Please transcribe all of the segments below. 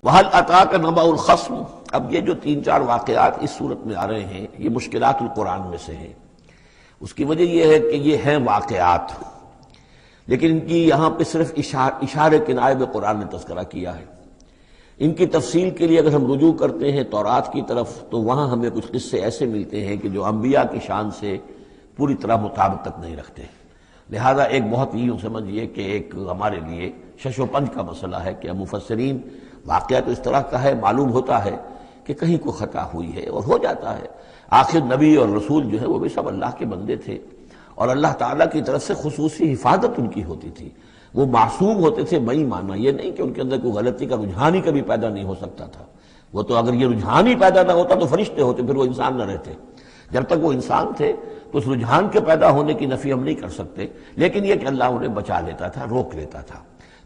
وَهَلْ أَتَاكَ نَبَأُ الْخَصْمِ۔ اب یہ جو 3-4 واقعات اس صورت میں آ رہے ہیں یہ مشکلات القرآن میں سے ہیں۔ اس کی وجہ یہ ہے کہ یہ ہیں واقعات، لیکن ان کی یہاں پہ صرف اشارے کنائے میں قرآن نے تذکرہ کیا ہے۔ ان کی تفصیل کے لیے اگر ہم رجوع کرتے ہیں تورات کی طرف تو وہاں ہمیں کچھ قصے ایسے ملتے ہیں کہ جو انبیاء کی شان سے پوری طرح مطابقت نہیں رکھتے، لہذا ایک بہت یوں سمجھیے کہ ایک ہمارے لیے شش و پنج کا مسئلہ ہے کہ مفسرین واقعہ تو اس طرح کا ہے، معلوم ہوتا ہے کہ کہیں کو خطا ہوئی ہے اور ہو جاتا ہے۔ آخر نبی اور رسول جو ہے وہ بھی سب اللہ کے بندے تھے اور اللہ تعالیٰ کی طرف سے خصوصی حفاظت ان کی ہوتی تھی، وہ معصوم ہوتے تھے بئی معنی یہ نہیں کہ ان کے اندر کوئی غلطی کا رجحان ہی کبھی پیدا نہیں ہو سکتا تھا، وہ تو اگر یہ رجحان ہی پیدا نہ ہوتا تو فرشتے ہوتے، پھر وہ انسان نہ رہتے۔ جب تک وہ انسان تھے تو اس رجحان کے پیدا ہونے کی نفی ہم نہیں کر سکتے، لیکن یہ کہ اللہ انہیں بچا لیتا تھا، روک لیتا تھا۔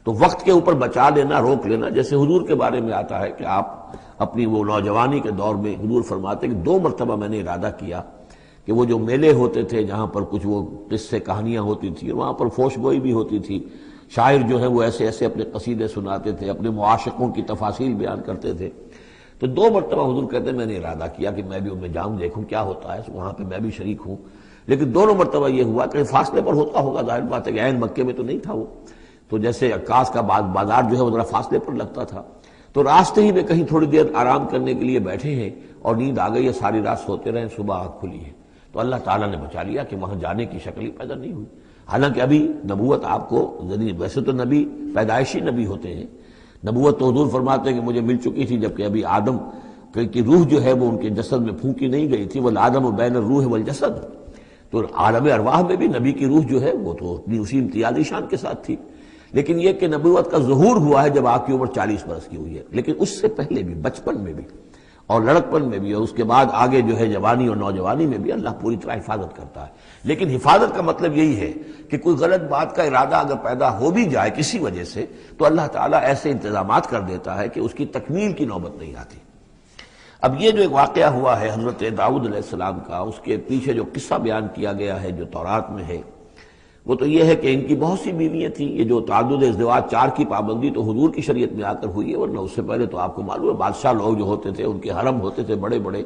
تو وقت کے اوپر بچا لینا، روک لینا، جیسے حضور کے بارے میں آتا ہے کہ آپ اپنی وہ نوجوانی کے دور میں حضور فرماتے کہ 2 مرتبہ میں نے ارادہ کیا کہ وہ جو میلے ہوتے تھے جہاں پر کچھ وہ قصے کہانیاں ہوتی تھیں، وہاں پر فوش گوئی بھی ہوتی تھی، شاعر جو ہے وہ ایسے ایسے اپنے قصیدے سناتے تھے، اپنے معاشقوں کی تفاصیل بیان کرتے تھے، تو 2 مرتبہ حضور کہتے ہیں میں نے ارادہ کیا کہ میں بھی ان میں جاؤں، دیکھوں کیا ہوتا ہے، وہاں پہ میں بھی شریک ہوں، لیکن دونوں مرتبہ یہ ہوا کہ فاصلے پر ہوتا ہوگا، ظاہر بات ہے کہ عین مکے میں تو نہیں تھا وہ، تو جیسے عکاس کا بازار جو ہے وہ ذرا فاصلے پر لگتا تھا، تو راستے ہی میں کہیں تھوڑی دیر آرام کرنے کے لیے بیٹھے ہیں اور نیند آ گئی ہے، ساری رات سوتے رہے، صبح آنکھ کھلی ہے، تو اللہ تعالیٰ نے بچا لیا کہ وہاں جانے کی شکل ہی پیدا نہیں ہوئی۔ حالانکہ ابھی نبوت آپ کو ویسے تو نبی پیدائشی نبی ہوتے ہیں، نبوت تو حضور فرماتے ہیں کہ مجھے مل چکی تھی جبکہ ابھی آدم کی روح جو ہے وہ ان کے جسد میں پھونکی نہیں گئی تھی، والآدم بین الروح والجسد، تو عالم ارواح میں بھی نبی کی روح جو ہے وہ تو اپنی اسی امتیازی شان کے ساتھ تھی، لیکن یہ کہ نبوت کا ظہور ہوا ہے جب آپ کی عمر 40 برس کی ہوئی ہے، لیکن اس سے پہلے بھی بچپن میں بھی اور لڑکپن میں بھی اور اس کے بعد آگے جو ہے جوانی اور نوجوانی میں بھی اللہ پوری طرح حفاظت کرتا ہے۔ لیکن حفاظت کا مطلب یہی ہے کہ کوئی غلط بات کا ارادہ اگر پیدا ہو بھی جائے کسی وجہ سے تو اللہ تعالیٰ ایسے انتظامات کر دیتا ہے کہ اس کی تکمیل کی نوبت نہیں آتی۔ اب یہ جو ایک واقعہ ہوا ہے حضرت داؤد علیہ السلام کا، اس کے پیچھے جو قصہ بیان کیا گیا ہے جو تورات میں ہے وہ تو یہ ہے کہ ان کی بہت سی بیویاں تھیں۔ یہ جو تعدد ازدواج 4 کی پابندی تو حضور کی شریعت میں آ کر ہوئی ہے، ورنہ اس سے پہلے تو آپ کو معلوم ہے بادشاہ لوگ جو ہوتے تھے ان کے حرم ہوتے تھے بڑے بڑے،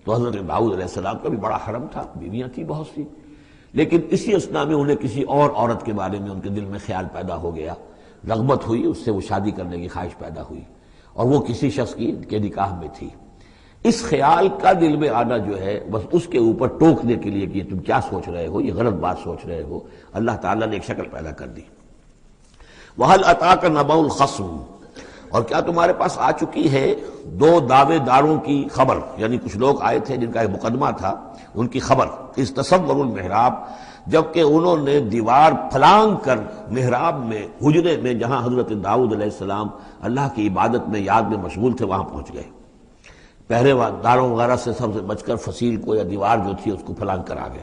تو حضرت داؤد علیہ السلام کا بھی بڑا حرم تھا، بیویاں تھیں بہت سی، لیکن اسی اثناء میں انہیں کسی اور عورت کے بارے میں ان کے دل میں خیال پیدا ہو گیا، رغبت ہوئی، اس سے وہ شادی کرنے کی خواہش پیدا ہوئی، اور وہ کسی شخص کے نکاح میں تھی۔ اس خیال کا دل میں آنا جو ہے بس اس کے اوپر ٹوکنے کے لیے کہ تم کیا سوچ رہے ہو، یہ غلط بات سوچ رہے ہو، اللہ تعالیٰ نے ایک شکل پیدا کر دی۔ وَهَلْ أَتَاكَ نَبَأُ الْخَصْمِ، اور کیا تمہارے پاس آ چکی ہے 2 دعوے داروں کی خبر، یعنی کچھ لوگ آئے تھے جن کا ایک مقدمہ تھا، ان کی خبر، اِذْ تَصَوَّرُوا الْمِحْرَابَ، جبکہ انہوں نے دیوار پھلانگ کر محراب میں، حجرے میں جہاں حضرت داؤد علیہ السلام اللہ کی عبادت میں یاد میں مشغول تھے وہاں پہنچ گئے، پہرے داروں وغیرہ سے سب سے بچ کر فصیل کو یا دیوار جو تھی اس کو پھلانگ کر آ گئے۔